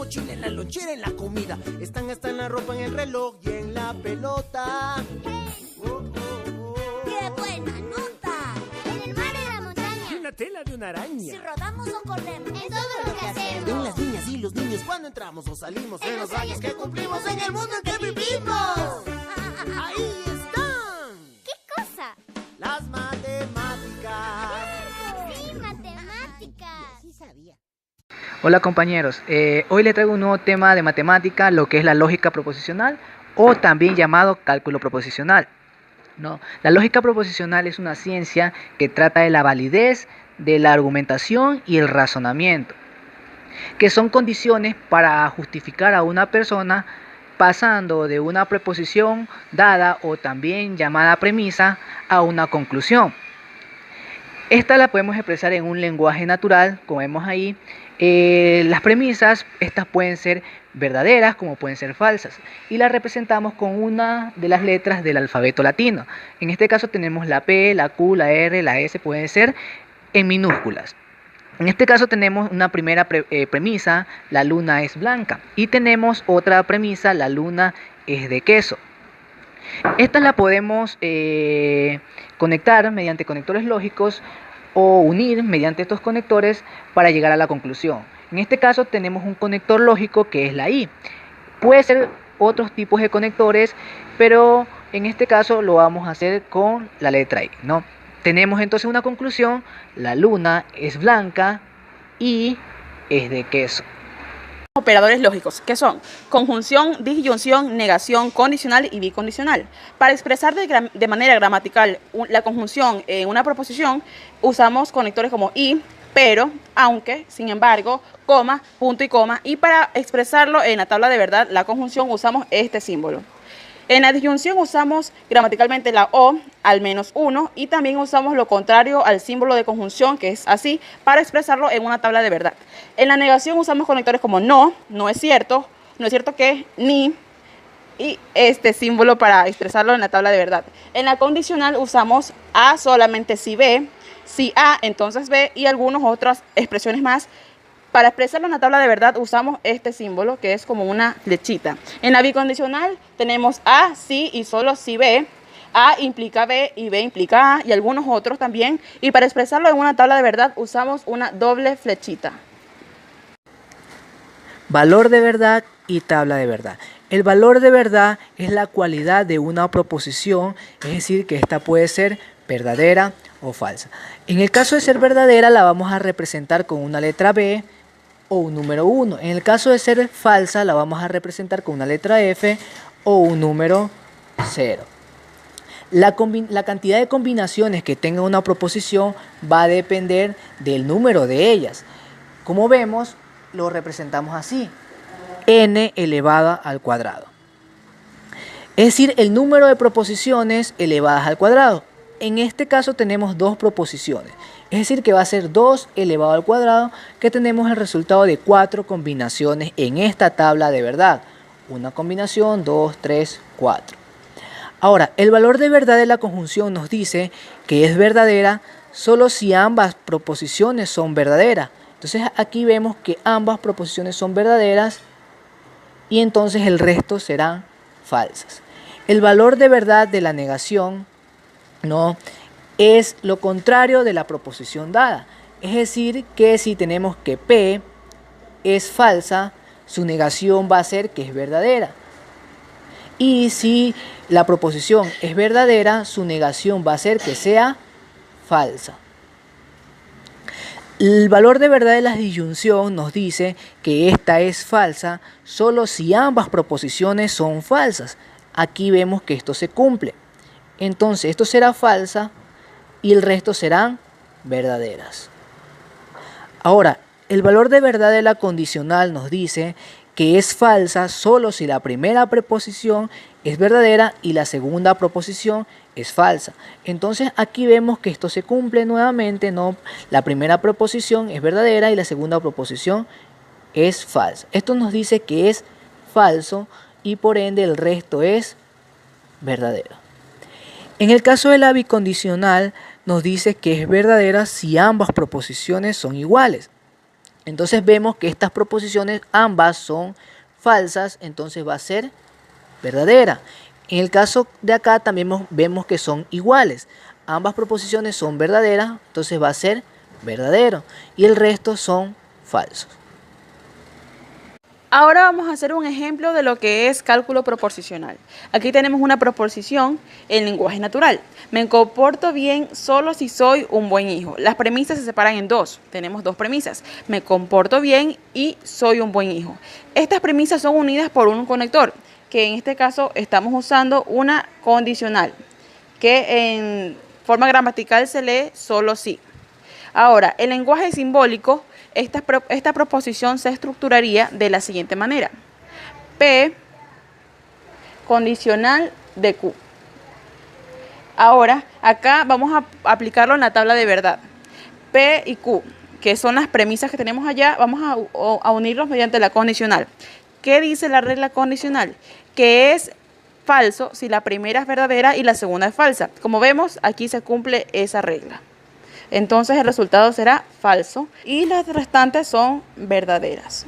mochila, en la lonchera, en la comida. Están hasta en la ropa, en el reloj y en la pelota. ¡Qué buena nota! En el mar, en la montaña. Y una tela de una araña. Si rodamos o corremos. En todo lo que hacemos. En las niñas y los niños cuando entramos o salimos. En los años que cumplimos, en el mundo en que vivimos. ¡Ahí están! ¿Qué cosa? Las matemáticas. Sí, matemáticas. Sí sabía. Hola compañeros, hoy les traigo un nuevo tema de matemática, lo que es la lógica proposicional o también llamado cálculo proposicional. ¿No? La lógica proposicional es una ciencia que trata de la validez de la argumentación y el razonamiento, que son condiciones para justificar a una persona pasando de una preposición dada o también llamada premisa a una conclusión. Esta la podemos expresar en un lenguaje natural, como vemos ahí. Las premisas, estas pueden ser verdaderas como pueden ser falsas, y las representamos con una de las letras del alfabeto latino. En este caso tenemos la P, la Q, la R, la S, pueden ser en minúsculas. En este caso tenemos una primera premisa, la luna es blanca, y tenemos otra premisa, la luna es de queso. Esta la podemos conectar mediante conectores lógicos o unir mediante estos conectores para llegar a la conclusión. En este caso tenemos un conector lógico que es la I. Puede ser otros tipos de conectores, pero en este caso lo vamos a hacer con la letra I, ¿no? Tenemos entonces una conclusión: la luna es blanca y es de queso. Operadores lógicos, que son conjunción, disyunción, negación, condicional y bicondicional. Para expresar de manera gramatical la conjunción en una proposición, usamos conectores como y, pero, aunque, sin embargo, coma, punto y coma. Y para expresarlo en la tabla de verdad, la conjunción, usamos este símbolo. En la disyunción usamos gramaticalmente la o, al menos uno, y también usamos lo contrario al símbolo de conjunción, que es así, para expresarlo en una tabla de verdad. En la negación usamos conectores como no, no es cierto que, ni, y este símbolo para expresarlo en la tabla de verdad. En la condicional usamos a solamente si B, si A, entonces B, y algunas otras expresiones más. Para expresarlo en la tabla de verdad usamos este símbolo, que es como una flechita. En la bicondicional tenemos A, sí y solo si B. A implica B y B implica A, y algunos otros también. Y para expresarlo en una tabla de verdad usamos una doble flechita. Valor de verdad y tabla de verdad. El valor de verdad es la cualidad de una proposición, es decir, que esta puede ser verdadera o falsa. En el caso de ser verdadera la vamos a representar con una letra B o un número 1. En el caso de ser falsa la vamos a representar con una letra F o un número 0. La cantidad de combinaciones que tenga una proposición va a depender del número de ellas. Como vemos, lo representamos así: n elevada al cuadrado. Es decir, el número de proposiciones elevadas al cuadrado. En este caso tenemos dos proposiciones, es decir que va a ser 2 elevado al cuadrado, que tenemos el resultado de 4 combinaciones en esta tabla de verdad. Una combinación, 2, 3, 4. Ahora, el valor de verdad de la conjunción nos dice que es verdadera solo si ambas proposiciones son verdaderas. Entonces aquí vemos que ambas proposiciones son verdaderas y entonces el resto serán falsas. El valor de verdad de la negación no es lo contrario de la proposición dada. Es decir, que si tenemos que P es falsa, su negación va a ser que es verdadera. Y si la proposición es verdadera, su negación va a ser que sea falsa. El valor de verdad de la disyunción nos dice que esta es falsa solo si ambas proposiciones son falsas. Aquí vemos que esto se cumple. Entonces esto será falsa y el resto serán verdaderas. Ahora, el valor de verdad de la condicional nos dice que es falsa solo si la primera preposición es verdadera y la segunda proposición es falsa. Entonces aquí vemos que esto se cumple nuevamente, ¿no? La primera proposición es verdadera y la segunda proposición es falsa. Esto nos dice que es falso y por ende el resto es verdadero. En el caso de la bicondicional nos dice que es verdadera si ambas proposiciones son iguales. Entonces vemos que estas proposiciones ambas son falsas, entonces va a ser verdadera. En el caso de acá también vemos que son iguales. Ambas proposiciones son verdaderas, entonces va a ser verdadero. Y el resto son falsos. Ahora vamos a hacer un ejemplo de lo que es cálculo proposicional. Aquí tenemos una proposición en lenguaje natural. Me comporto bien solo si soy un buen hijo. Las premisas se separan en dos. Tenemos dos premisas. Me comporto bien y soy un buen hijo. Estas premisas son unidas por un conector, que en este caso estamos usando una condicional, que en forma gramatical se lee solo si. Ahora, el lenguaje simbólico, esta proposición se estructuraría de la siguiente manera. P condicional de Q. Ahora, acá vamos a aplicarlo en la tabla de verdad. P y Q, que son las premisas que tenemos allá, vamos a unirlos mediante la condicional. ¿Qué dice la regla condicional? Que es falso si la primera es verdadera y la segunda es falsa. Como vemos, aquí se cumple esa regla. Entonces el resultado será falso y las restantes son verdaderas.